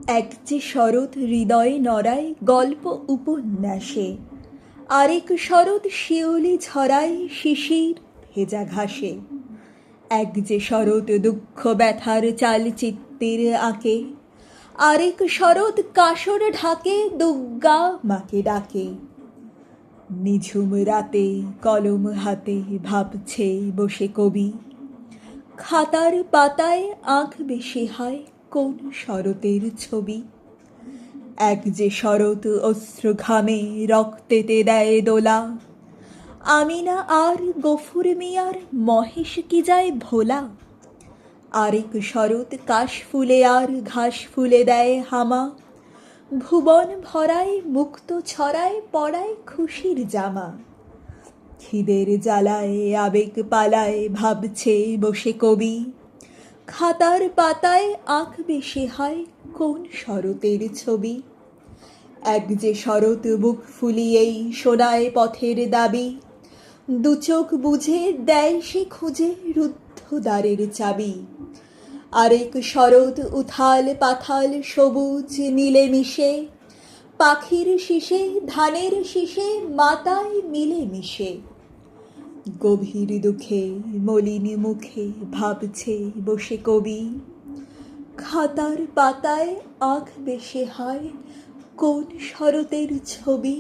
এক যে শরৎ হৃদয়ে নড়ায় গল্প উপন্যাসে, আরেক শরৎ শিউলি ঝরায় শিশির ভেজা ঘাসে। এক যে শরৎ দুঃখ ব্যথার চালচিত্রের আঁকে, আরেক শরৎ কাসর ঢাকে দুর্গা মাকে ডাকে। নিঝুম রাতে কলম হাতে ভাবছে বসে কবি, খাতার পাতায় আঁক বেশি হয় কোন শরতের ছবি। এক যে শরৎ অশ্রু ঘামে রক্তেতে দেয় দোলা, আমিনা আর গফুর মিয়ার মহেশ কি যায় ভোলা। আরেক শরৎ কাশ ফুলে আর ঘাস ফুলে দেয় হামা, ভুবন ভরায় মুক্ত ছড়ায় পড়ায় খুশির জামা। খিদের জ্বালায় আবেগ পালায় ভাবছে বসে কবি, খাতার পাতায় আঁক বেশি হয় কোন শরতের ছবি। এক যে শরৎ বুক ফুলিয়েই শোনায় পথের দাবি, দু চোখ বুঝে দেয় সে খুঁজে রুদ্ধ দ্বারের চাবি। আরেক শরৎ উথাল পাথাল সবুজ নীলে মিশে, পাখির শিশে ধানের শীষে মাতায় মিলে মিশে। গভীর দুঃখে মলিন মুখে ভাবছে বসে কবি, খাতার পাতায় আঁক বেশি হয় কোন শরতের ছবি।